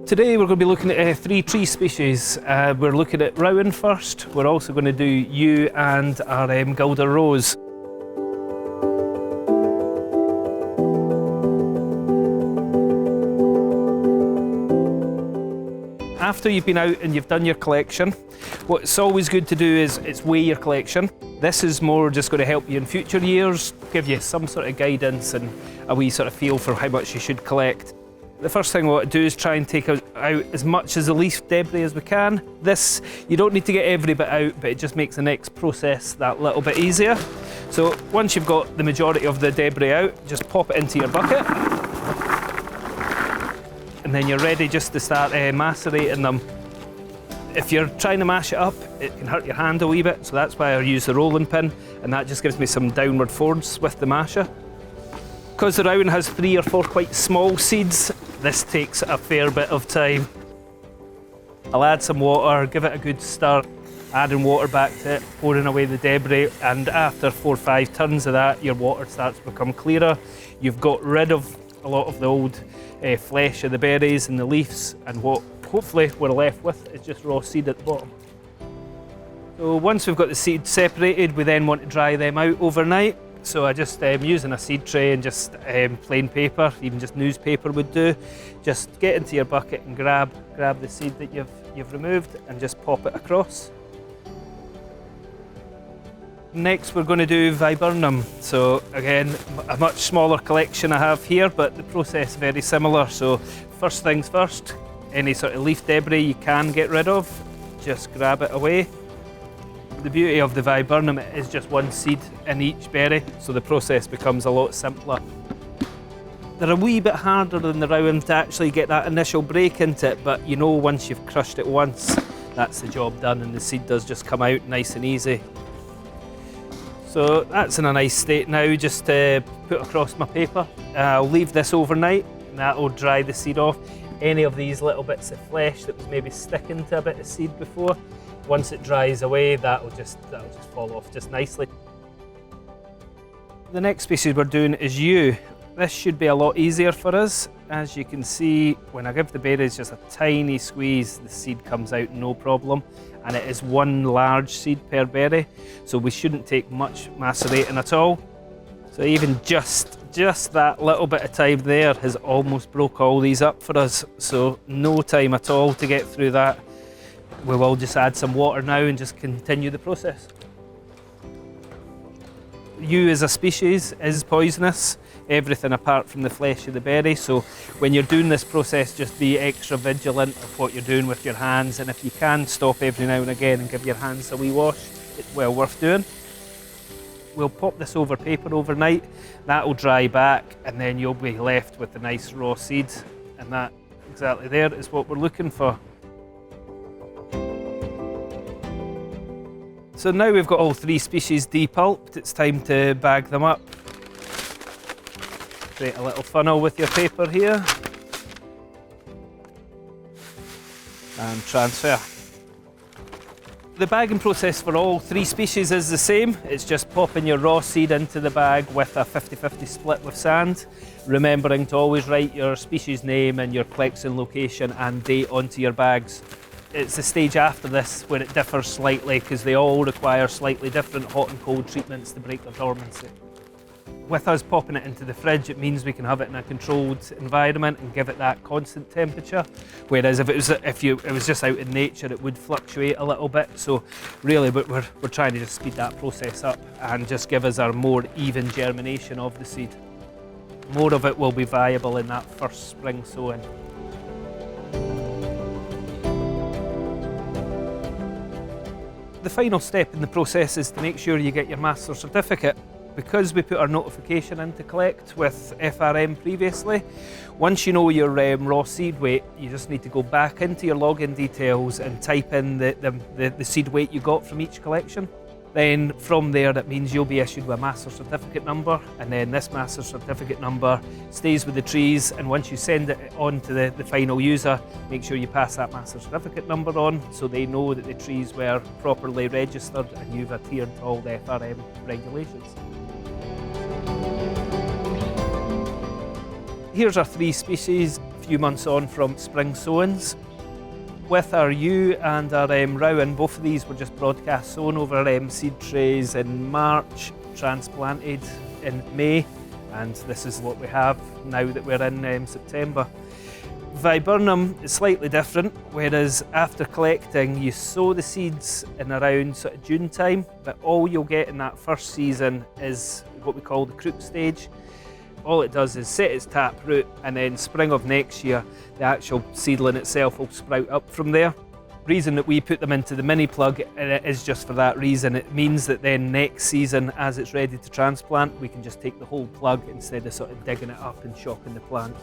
Today we're going to be looking at 3 tree species. We're looking at rowan first. We're also going to do yew and our guelder rose. After you've been out and you've done your collection, what's always good to do is weigh your collection. This is more just going to help you in future years, give you some sort of guidance and a wee sort of feel for how much you should collect. The first thing we want to do is try and take out as much as the leaf debris as we can. This, you don't need to get every bit out, but it just makes the next process that little bit easier. So once you've got the majority of the debris out, just pop it into your bucket. And then you're ready just to start macerating them. If you're trying to mash it up, it can hurt your hand a wee bit, so that's why I use the rolling pin, and that just gives me some downward force with the masher. Because the rowan has 3 or 4 quite small seeds, this takes a fair bit of time. I'll add some water, give it a good stir, adding water back to it, pouring away the debris, and after 4 or 5 turns of that, your water starts to become clearer. You've got rid of a lot of the old flesh of the berries and the leaves, and what hopefully we're left with is just raw seed at the bottom. So once we've got the seed separated, we then want to dry them out overnight. So I just using a seed tray and just plain paper, even just newspaper would do. Just get into your bucket and grab the seed that you've removed and just pop it across. Next we're going to do Viburnum. So again, a much smaller collection I have here, but the process is very similar. So first things first, any sort of leaf debris you can get rid of, just grab it away. The beauty of the Viburnum is just 1 seed in each berry, so the process becomes a lot simpler. They're a wee bit harder than the rowan to actually get that initial break into it, but you know once you've crushed it once, that's the job done and the seed does just come out nice and easy. So that's in a nice state now, just to put across my paper. I'll leave this overnight and that will dry the seed off. Any of these little bits of flesh that was maybe sticking to a bit of seed before, once it dries away, that'll just fall off just nicely. The next species we're doing is yew. This should be a lot easier for us. As you can see, when I give the berries just a tiny squeeze, the seed comes out no problem. And it is 1 large seed per berry, so we shouldn't take much macerating at all. So even just that little bit of time there has almost broke all these up for us. So no time at all to get through that. We will just add some water now and just continue the process. Yew as a species is poisonous, everything apart from the flesh of the berry, so when you're doing this process just be extra vigilant of what you're doing with your hands, and if you can stop every now and again and give your hands a wee wash, it's well worth doing. We'll pop this over paper overnight, that will dry back and then you'll be left with the nice raw seed, and that exactly there is what we're looking for. So now we've got all 3 species depulped, it's time to bag them up. Create a little funnel with your paper here. And transfer. The bagging process for all 3 species is the same. It's just popping your raw seed into the bag with a 50-50 split with sand. Remembering to always write your species name and your collection location and date onto your bags. It's the stage after this where it differs slightly because they all require slightly different hot and cold treatments to break their dormancy. With us popping it into the fridge, it means we can have it in a controlled environment and give it that constant temperature. Whereas if it was just out in nature, it would fluctuate a little bit. So really, we're trying to just speed that process up and just give us our more even germination of the seed. More of it will be viable in that first spring sowing. The final step in the process is to make sure you get your master certificate. Because we put our notification in to collect with FRM previously, once you know your raw seed weight, you just need to go back into your login details and type in the seed weight you got from each collection. Then from there, that means you'll be issued with a master certificate number, and then this master certificate number stays with the trees, and once you send it on to the final user, make sure you pass that master certificate number on so they know that the trees were properly registered and you've adhered to all the FRM regulations. Here's our 3 species. If few months on from spring sowings. With our ewe and our rowan, both of these were just broadcast sown over seed trays in March, transplanted in May, and this is what we have now that we're in September. Viburnum is slightly different, whereas after collecting you sow the seeds in around sort of June time, but all you'll get in that first season is what we call the croup stage. All it does is set its tap root, and then spring of next year the actual seedling itself will sprout up from there. The reason that we put them into the mini plug is just for that reason. It means that then next season, as it's ready to transplant, we can just take the whole plug instead of sort of digging it up and shocking the plant.